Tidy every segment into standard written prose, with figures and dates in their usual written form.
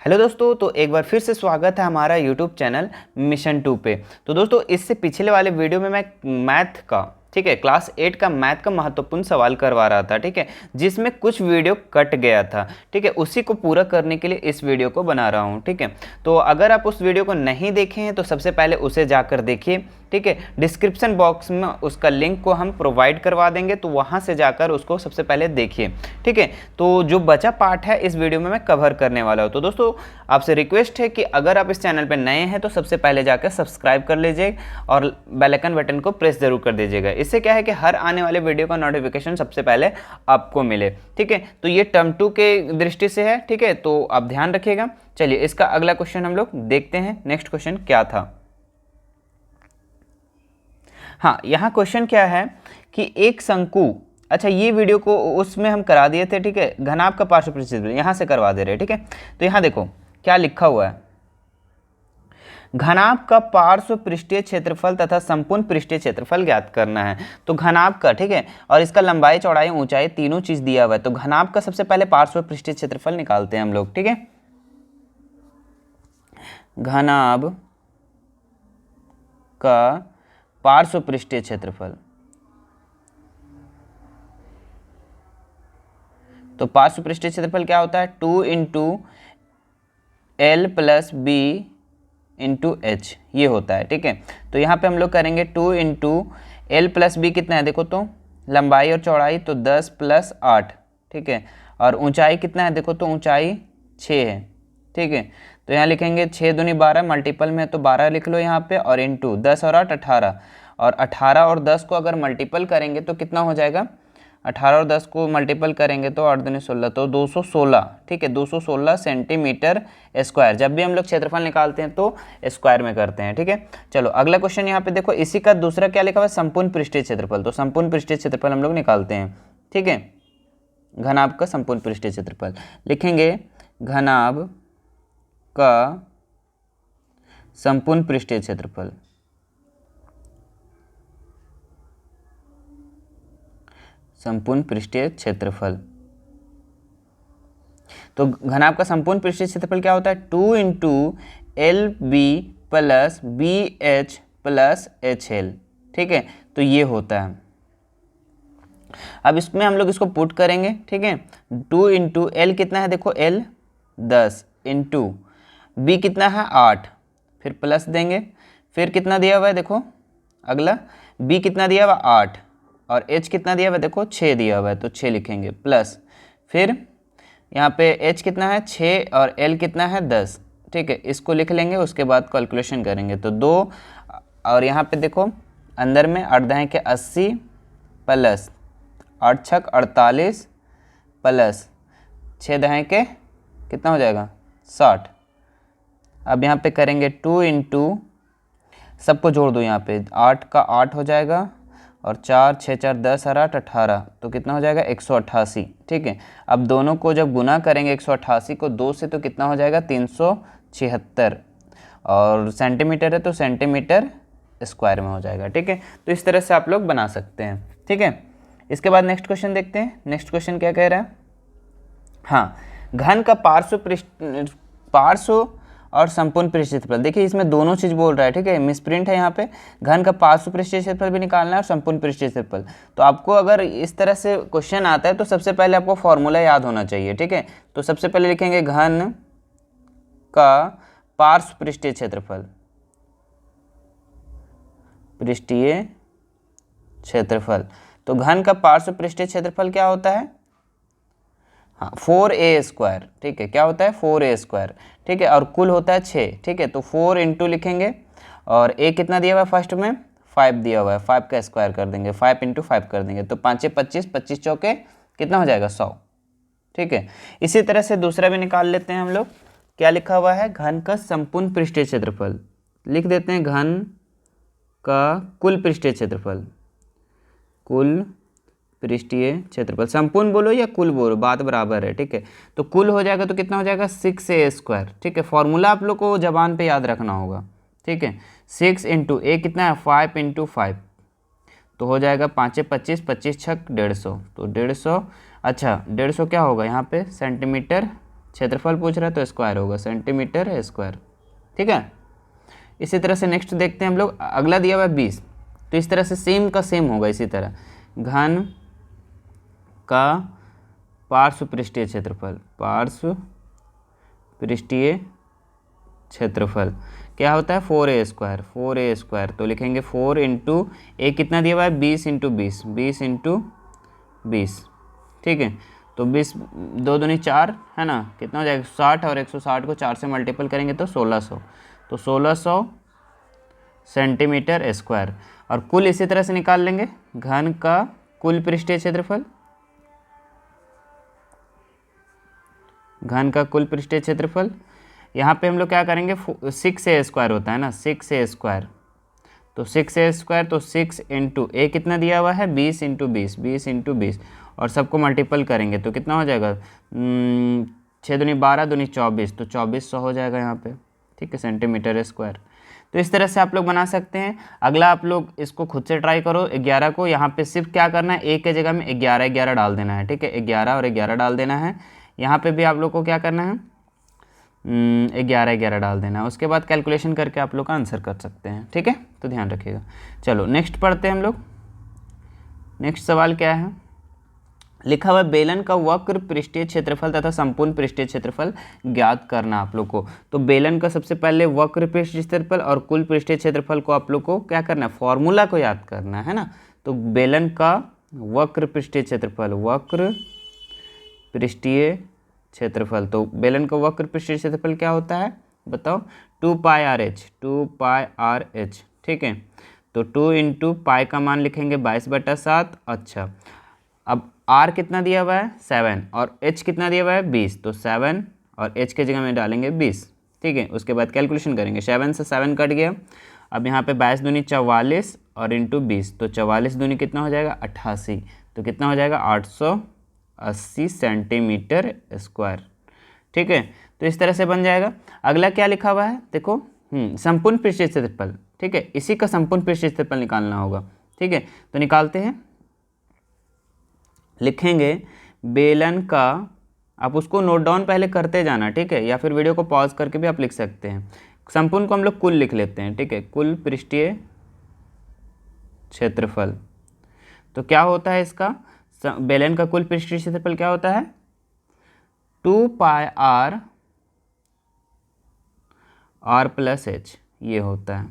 Hello दोस्तों, तो एक बार फिर से स्वागत है हमारा यूट्यूब चैनल मिशन 2 पे। तो दोस्तों, इससे पिछले वाले वीडियो में मैं मैथ का क्लास 8 का मैथ का महत्वपूर्ण सवाल करवा रहा था, ठीक है, जिसमें कुछ वीडियो कट गया था, ठीक है। उसी को पूरा करने के लिए इस वीडियो को बना रहा हूँ, ठीक है। तो अगर आप उस वीडियो को नहीं देखे हैं तो सबसे पहले उसे जाकर देखिए, ठीक है। डिस्क्रिप्शन बॉक्स में उसका लिंक को हम प्रोवाइड करवा देंगे, तो वहाँ से जाकर उसको सबसे पहले देखिए, ठीक है। तो जो बचा पार्ट है इस वीडियो में मैं कवर करने वाला हूँ। तो दोस्तों, आपसे रिक्वेस्ट है कि अगर आप इस चैनल पर नए हैं तो सबसे पहले जाकर सब्सक्राइब कर लीजिए और बेल आइकन बटन को प्रेस जरूर कर दीजिएगा। इससे क्या है कि हर आने वाले वीडियो का नोटिफिकेशन सबसे पहले आपको मिले, ठीक है। तो ये टर्म 2 के दृष्टि से है, ठीक है, तो आप ध्यान रखिएगा। चलिए, इसका अगला क्वेश्चन हम लोग देखते हैं। नेक्स्ट क्वेश्चन क्या था? हाँ, यहाँ क्वेश्चन क्या है कि एक शंकु, अच्छा ये वीडियो को उसमें हम करा दिए थे, ठीक है। घनाभ का पार्श्व पृष्ठीय यहाँ से करवा दे रहे हैं, ठीक है। तो यहाँ देखो क्या लिखा हुआ है, घनाभ का पार्श्व पृष्ठीय क्षेत्रफल तथा संपूर्ण पृष्ठीय क्षेत्रफल ज्ञात करना है। तो घनाभ का, ठीक है, और इसका लंबाई चौड़ाई ऊंचाई तीनों चीज दिया हुआ है। तो घनाभ का सबसे पहले पार्श्व पृष्ठीय क्षेत्रफल निकालते हैं हम लोग, ठीक है। घनाभ का पार्श्व पृष्ठीय क्षेत्रफल, तो पार्श्व पृष्ठीय क्षेत्रफल क्या होता है? 2 into L plus B into H, ये होता है, ठीक है। तो यहाँ पे हम लोग करेंगे 2 इंटू एल प्लस बी कितना है देखो, तो लंबाई और चौड़ाई तो 10 प्लस 8, ठीक है। और ऊंचाई कितना है देखो, तो ऊंचाई 6 है, ठीक है। तो यहाँ लिखेंगे 6 दूनी 12, मल्टीपल में तो 12 लिख लो यहाँ पे, और इंटू 10 और 8 18, और 18 और 10 को अगर मल्टीपल करेंगे तो कितना हो जाएगा? 18 और 10 को मल्टीपल करेंगे तो 8 दूनी 16, तो 216, ठीक है, 216 सेंटीमीटर स्क्वायर। जब भी हम लोग क्षेत्रफल निकालते हैं तो स्क्वायर में करते हैं, ठीक है। चलो अगला क्वेश्चन यहाँ पे देखो, इसी का दूसरा क्या लिखा हुआ है? संपूर्ण पृष्ठीय क्षेत्रफल। तो संपूर्ण पृष्ठीय क्षेत्रफल हम लोग निकालते हैं, ठीक है। घनाभ का संपूर्ण पृष्ठीय क्षेत्रफल लिखेंगे, घनाभ का संपूर्ण पृष्ठीय क्षेत्रफल, संपूर्ण पृष्ठीय क्षेत्रफल। तो घनाभ का संपूर्ण पृष्ठीय क्षेत्रफल क्या होता है? 2 into L B plus B H plus H L, ठीक है। तो ये होता है। अब इसमें हम लोग इसको पुट करेंगे, ठीक है। 2 इंटू एल कितना है देखो, एल 10 इंटू बी कितना है 8, फिर प्लस देंगे, फिर कितना दिया हुआ है देखो, अगला बी कितना दिया हुआ 8, और एच कितना दिया हुआ है देखो 6 दिया हुआ है, तो 6 लिखेंगे प्लस, फिर यहाँ पे एच कितना है 6 और एल कितना है 10, ठीक है। इसको लिख लेंगे, उसके बाद कैलकुलेशन करेंगे तो 2, और यहाँ पे देखो अंदर में 8 दहें के 80 प्लस 8 छक 48 प्लस 6 दहें के कितना हो जाएगा 60। अब यहाँ पे करेंगे 2 इंटू, सबको जोड़ दो, यहाँ पे 8 का 8 हो जाएगा, और 4 6 4 10 और 8 18, तो कितना हो जाएगा 188, ठीक है। अब दोनों को जब गुना करेंगे 188 को 2 से तो कितना हो जाएगा 376, और सेंटीमीटर है तो सेंटीमीटर स्क्वायर में हो जाएगा, ठीक है। तो इस तरह से आप लोग बना सकते हैं, ठीक है। इसके बाद नेक्स्ट क्वेश्चन देखते हैं। नेक्स्ट क्वेश्चन क्या कह रहा है? हाँ, घन का पार्श्व और संपूर्ण पृष्ठीय क्षेत्रफल। देखिए इसमें दोनों चीज बोल रहा है, ठीक है, मिसप्रिंट है यहाँ पे। घन का पार्श्व पृष्ठीय क्षेत्रफल भी निकालना है और संपूर्ण पृष्ठीय क्षेत्रफल। तो आपको अगर इस तरह से क्वेश्चन आता है तो सबसे पहले आपको फॉर्मूला याद होना चाहिए, ठीक है। तो सबसे पहले लिखेंगे घन का पार्श्व पृष्ठीय क्षेत्रफल, पृष्ठीय क्षेत्रफल। तो घन का पार्श्व पृष्ठीय क्षेत्रफल क्या होता है? हाँ, 4a स्क्वायर, ठीक है। क्या होता है? 4a स्क्वायर, ठीक है। और कुल होता है 6, ठीक है। तो 4 इंटू लिखेंगे, और a कितना दिया हुआ है फर्स्ट में 5 दिया हुआ है, 5 का स्क्वायर कर देंगे, 5 इंटू 5 कर देंगे, तो 5 25, 25 चौके कितना हो जाएगा 100, ठीक है। इसी तरह से दूसरा भी निकाल लेते हैं हम लोग। क्या लिखा हुआ है? घन का संपूर्ण पृष्ठीय क्षेत्रफल। लिख देते हैं घन का कुल पृष्ठीय क्षेत्रफल, कुल पृष्ठीय क्षेत्रफल। संपूर्ण बोलो या कुल बोलो, बात बराबर है, ठीक है। तो कुल हो जाएगा तो कितना हो जाएगा 6a स्क्वायर, ठीक है। फॉर्मूला आप लोग को जबान पे याद रखना होगा, ठीक है। 6 इंटू ए कितना है 5 इंटू 5, तो हो जाएगा 5 25, 25 छक 150, तो 150। अच्छा 150 क्या होगा यहाँ पे सेंटीमीटर क्षेत्रफल पूछ रहा है तो स्क्वायर होगा, सेंटीमीटर स्क्वायर। ठीक है, इसी तरह से नेक्स्ट देखते हैं हम लोग। अगला दिया हुआ है 20, तो इस तरह से सेम का सेम होगा। इसी तरह घन का पार्श्व पृष्ठीय क्षेत्रफल, पार्श्व पृष्ठीय क्षेत्रफल क्या होता है 4a स्क्वायर, 4a स्क्वायर। तो लिखेंगे 4 इंटू ए कितना दिया हुआ है 20 इंटू 20, 20 इंटू 20। ठीक है, तो 20 2 दूनी 4 है ना, कितना हो जाएगा 60, और 160 को 4 से मल्टीपल करेंगे तो 1600, तो 1600 सेंटीमीटर स्क्वायर। और कुल इसी तरह से निकाल लेंगे, घन का कुल पृष्ठीय क्षेत्रफल, घन का कुल पृष्ठीय क्षेत्रफल। यहाँ पे हम लोग क्या करेंगे 6a स्क्वायर होता है ना, 6a स्क्वायर, तो 6a स्क्वायर, तो 6 इंटू ए कितना दिया हुआ है 20 इंटू 20, 20 इंटू 20, और सबको मल्टीपल करेंगे तो कितना हो जाएगा 6 दूनी 12 दूनी 24, तो 2400 हो जाएगा यहाँ पे। ठीक है, सेंटीमीटर स्क्वायर। तो इस तरह से आप लोग बना सकते हैं। अगला आप लोग इसको खुद से ट्राई करो। 11 को यहाँ पे सिर्फ क्या करना है, एक के जगह में 11 11 डाल देना है। ठीक है, 11 और 11 डाल देना है। यहाँ पे भी आप लोग को क्या करना है 11 11 डाल देना है। उसके बाद कैलकुलेशन करके आप लोग का आंसर कर सकते हैं। ठीक है, तो ध्यान रखिएगा। चलो नेक्स्ट पढ़ते हैं हम लोग। नेक्स्ट सवाल क्या है, लिखा हुआ बेलन का वक्र पृष्ठीय क्षेत्रफल तथा संपूर्ण पृष्ठीय क्षेत्रफल ज्ञात करना आप लोग को। तो बेलन का सबसे पहले वक्र पृष्ठीय क्षेत्रफल और कुल पृष्ठीय क्षेत्रफल को आप लोग को क्या करना है, फॉर्मूला को याद करना है ना। तो बेलन का वक्र पृष्ठीय क्षेत्रफल, वक्र पृष्ठीय क्षेत्रफल, तो बेलन का वक्र पृष्ठीय क्षेत्रफल क्या होता है बताओ, 2 पाई आर एच, 2 पाई आर एच। ठीक है, तो 2 इंटू पाई का मान लिखेंगे 22/7। अच्छा, अब r कितना दिया हुआ है 7 और h कितना दिया हुआ है 20, तो 7 और h के जगह में डालेंगे 20। ठीक है, उसके बाद कैलकुलेशन करेंगे, 7 से 7 कट गया। अब यहाँ पे 22 दूनी 44 और इंटू 20, तो 44 दूनी कितना हो जाएगा 88, तो कितना हो जाएगा 880 सेंटीमीटर स्क्वायर। ठीक है, तो इस तरह से बन जाएगा। अगला क्या लिखा हुआ है देखो, संपूर्ण पृष्ठीय क्षेत्रफल। ठीक है, इसी का संपूर्ण पृष्ठीय क्षेत्रफल निकालना होगा। ठीक है, तो निकालते हैं। लिखेंगे बेलन का, आप उसको नोट डाउन पहले करते जाना। ठीक है, या फिर वीडियो को पॉज करके भी आप लिख सकते हैं। संपूर्ण को हम लोग कुल लिख लेते हैं। ठीक है, कुल पृष्ठीय क्षेत्रफल, तो क्या होता है इसका, बेलन का कुल पृष्ठीय क्षेत्रफल क्या होता है 2 पाई आर प्लस एच, ये होता है।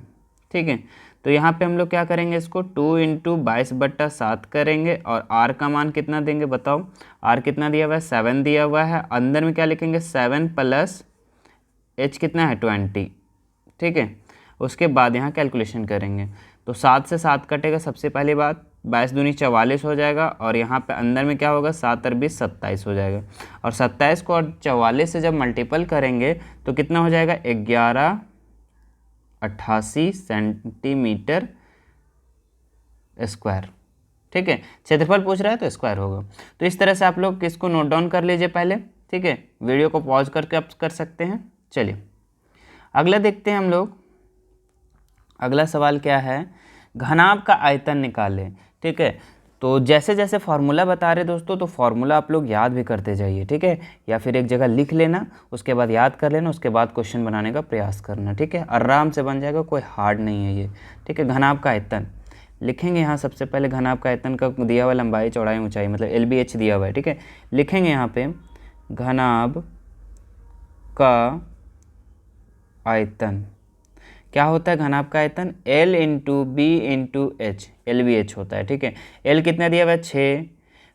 ठीक है, तो यहाँ पे हम लोग क्या करेंगे, इसको 2 इंटू 22/7 करेंगे, और r का मान कितना देंगे बताओ, r कितना दिया हुआ है 7 दिया हुआ है। अंदर में क्या लिखेंगे 7 प्लस h कितना है 20। ठीक है, उसके बाद यहाँ कैलकुलेशन करेंगे, तो 7 से 7 कटेगा सबसे पहली बात, 22 दूनी 44 हो जाएगा, और यहाँ पे अंदर में क्या होगा 7 और 20 27 हो जाएगा। और 27 को और 44 से जब मल्टीपल करेंगे तो कितना हो जाएगा 1188 सेंटीमीटर स्क्वायर। ठीक है, क्षेत्रफल पूछ रहा है तो स्क्वायर होगा। तो इस तरह से आप लोग इसको नोट डाउन कर लीजिए पहले। ठीक है, वीडियो को पॉज करके आप कर सकते हैं। चलिए अगला देखते हैं हम लोग। अगला सवाल क्या है, घनाभ का आयतन निकालें। ठीक है, तो जैसे जैसे फार्मूला बता रहे दोस्तों, तो फार्मूला आप लोग याद भी करते जाइए। ठीक है, या फिर एक जगह लिख लेना, उसके बाद याद कर लेना, उसके बाद क्वेश्चन बनाने का प्रयास करना। ठीक है, आराम से बन जाएगा, कोई हार्ड नहीं है ये। ठीक है, घनाभ का आयतन लिखेंगे। यहाँ सबसे पहले घनाभ का आयतन का दिया हुआ लंबाई चौड़ाई ऊंचाई मतलब LBH दिया हुआ है। ठीक है, लिखेंगे यहाँ पे घनाभ का आयतन क्या होता है, घनाभ का आयतन L into B into H, LBH होता है। ठीक है, L कितना दिया हुआ है 6,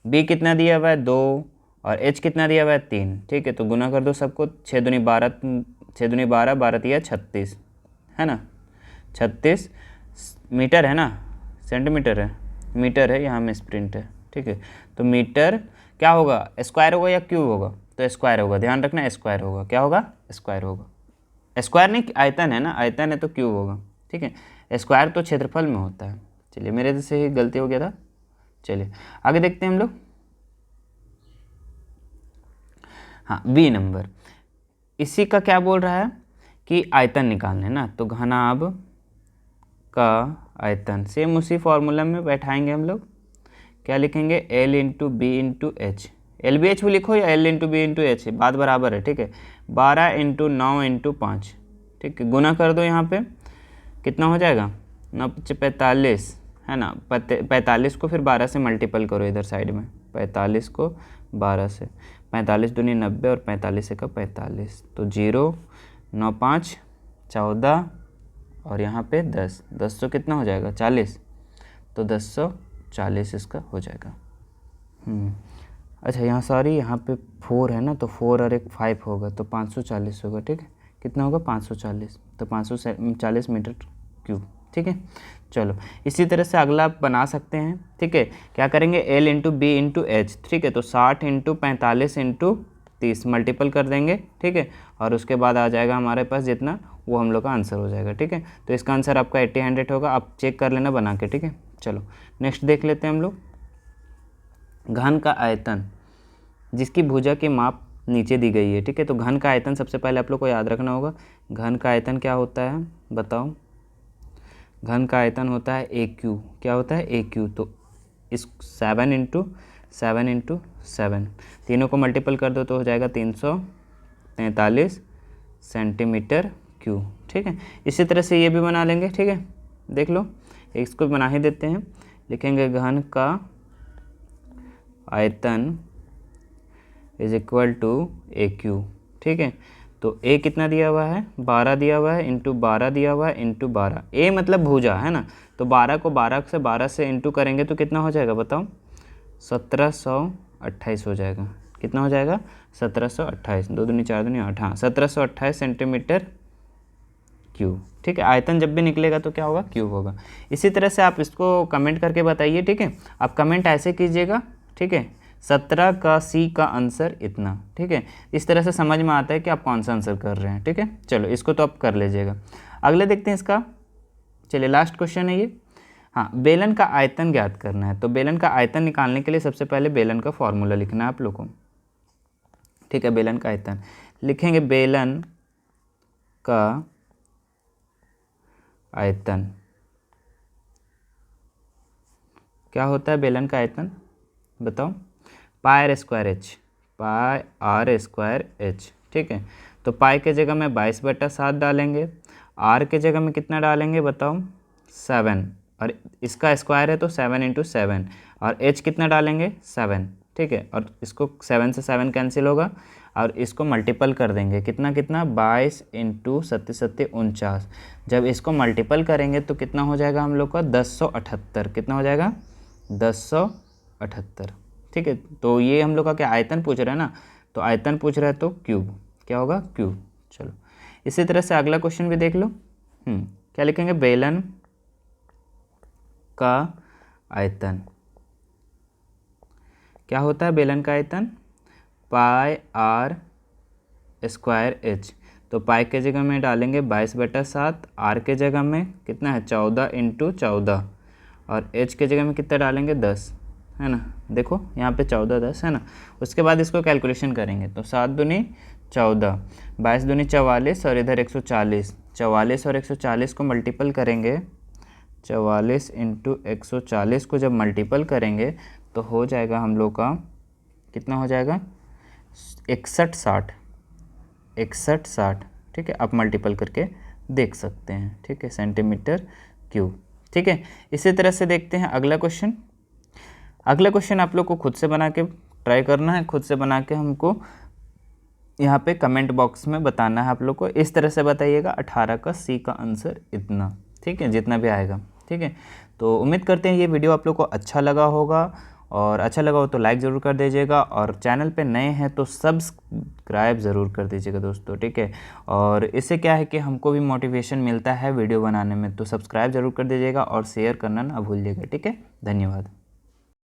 B कितना दिया हुआ है 2, और H कितना दिया हुआ है 3। ठीक है, तो गुना कर दो सबको, 6 दूनी 12, 6 दूनी 12, 12 तिया 36 है ना, 36 मीटर है ना, सेंटीमीटर है, मीटर है, यहाँ में स्प्रिंट है। ठीक है, तो मीटर क्या होगा, स्क्वायर होगा या क्यूब होगा, तो स्क्वायर होगा, ध्यान रखना स्क्वायर होगा। क्या होगा, स्क्वायर होगा। स्क्वायर नहीं आयतन है ना, आयतन है तो क्यूब होगा। ठीक है, स्क्वायर तो क्षेत्रफल में होता है। चलिए मेरे से ही गलती हो गया था। चलिए आगे देखते हैं हम लोग। हाँ, बी नंबर, इसी का क्या बोल रहा है कि आयतन निकालने ना, तो घनाभ का आयतन सेम उसी फॉर्मूला में बैठाएंगे हम लोग। क्या लिखेंगे L into B into H, LBH भी लिखो या L into B into H, बात बराबर है, ठीक है। 12 इंटू 9 इंटू 5, ठीक है, गुना कर दो यहाँ पे, कितना हो जाएगा, 9 × 45 है ना, 45 को फिर 12 से मल्टीपल करो इधर साइड में, 45 को 12 से, 45 दूनी 90 और 45 का 45, तो 0 9 5 14 और यहाँ पे 10, 10 कितना हो जाएगा 40, तो 1040 इसका हो जाएगा। अच्छा यहाँ सॉरी यहाँ पे 4 है ना, तो 4 और एक 5 होगा तो 540 होगा, ठीक है, कितना होगा 540, तो 540 मीटर क्यूब, ठीक है। चलो इसी तरह से अगला आप बना सकते हैं, ठीक है। क्या करेंगे, L into B into H, ठीक है, तो 60 इंटू 45 इंटू 30 मल्टीपल कर देंगे, ठीक है, और उसके बाद आ जाएगा हमारे पास जितना, वो हम लोग का आंसर हो जाएगा, ठीक है। तो इसका आंसर आपका 80 होगा, आप चेक कर लेना बना के, ठीक है। चलो नेक्स्ट देख लेते हैं हम लोग, घन का आयतन जिसकी भुजा की माप नीचे दी गई है, ठीक है। तो घन का आयतन सबसे पहले आप लोग को याद रखना होगा, घन का आयतन क्या होता है बताओ, घन का आयतन होता है AQ, क्या होता है AQ, तो इस 7 इंटू 7 तीनों को मल्टीपल कर दो तो हो जाएगा 343 सेंटीमीटर क्यूब, ठीक है। इसी तरह से ये भी बना लेंगे, ठीक है, देख लो इसको बना ही देते हैं, लिखेंगे घन का आयतन इज इक्वल टू AQ, ठीक है। तो A कितना दिया हुआ है, 12 दिया हुआ है, इंटू 12 दिया हुआ है, इंटू 12, A मतलब भुजा है ना, तो 12 को 12 से इंटू करेंगे तो कितना हो जाएगा बताओ, 1728 हो जाएगा, कितना हो जाएगा 1728, 2 दूनी 4 दूनी 8, हाँ 1728 सेंटीमीटर क्यूब, ठीक है। आयतन जब भी निकलेगा तो क्या होगा, क्यूब होगा। इसी तरह से आप इसको कमेंट करके बताइए, ठीक है, आप कमेंट ऐसे कीजिएगा, ठीक है, 17 का C का आंसर इतना, ठीक है। इस तरह से समझ में आता है कि आप कौन सा आंसर कर रहे हैं, ठीक है। चलो इसको तो आप कर लीजिएगा। अगले देखते हैं इसका, चलिए लास्ट क्वेश्चन है ये, हाँ, बेलन का आयतन ज्ञात करना है। तो बेलन का आयतन निकालने के लिए सबसे पहले बेलन का फॉर्मूला लिखना है आप लोग को, ठीक है। बेलन का आयतन लिखेंगे, बेलन का आयतन क्या होता है, बेलन का आयतन बताओ, पाई r स्क्वायर h, ठीक है। तो पाई के जगह में 22/7 डालेंगे, r के जगह में कितना डालेंगे बताओ 7, और इसका स्क्वायर है तो 7 इंटू 7, और h कितना डालेंगे 7, ठीक है। और इसको 7 से 7 कैंसिल होगा, और इसको मल्टीपल कर देंगे, कितना 22 इंटू 7 49, जब इसको मल्टीपल करेंगे तो कितना हो जाएगा हम लोग का 1078, कितना हो जाएगा 1078, ठीक है। तो ये हम लोग का क्या आयतन पूछ रहा है ना, तो आयतन पूछ रहा है तो क्यूब, क्या होगा क्यूब। चलो इसी तरह से अगला क्वेश्चन भी देख लो, क्या लिखेंगे, बेलन का आयतन क्या होता है, बेलन का आयतन पाई r स्क्वायर h, तो पाई के जगह में डालेंगे 22/7, r के जगह में कितना है 14 इंटू 14, और h के जगह में कितना डालेंगे 10, है ना, देखो यहाँ पे 14 10 है ना। उसके बाद इसको कैलकुलेशन करेंगे तो 7 दूनी 14, 22 दूनी 44, और इधर 140, 44 और 140 को मल्टीपल करेंगे, 44 इंटू 140 को जब मल्टीपल करेंगे तो हो जाएगा हम लोग का, कितना हो जाएगा 61 60, ठीक है। आप मल्टीपल करके देख सकते हैं, ठीक है, सेंटीमीटर क्यूब, ठीक है। इसी तरह से देखते हैं अगला क्वेश्चन। अगला क्वेश्चन आप लोग को खुद से बना के ट्राई करना है, खुद से बना के हमको यहाँ पे कमेंट बॉक्स में बताना है आप लोग को। इस तरह से बताइएगा 18 का C का आंसर इतना, ठीक है, जितना भी आएगा, ठीक है। तो उम्मीद करते हैं ये वीडियो आप लोग को अच्छा लगा होगा, और अच्छा लगा हो तो लाइक ज़रूर कर दीजिएगा, और चैनल पे नए हैं तो सब्सक्राइब ज़रूर कर दीजिएगा दोस्तों, ठीक है। और इससे क्या है कि हमको भी मोटिवेशन मिलता है वीडियो बनाने में, तो सब्सक्राइब ज़रूर कर दीजिएगा और शेयर करना ना भूलिएगा, ठीक है। धन्यवाद।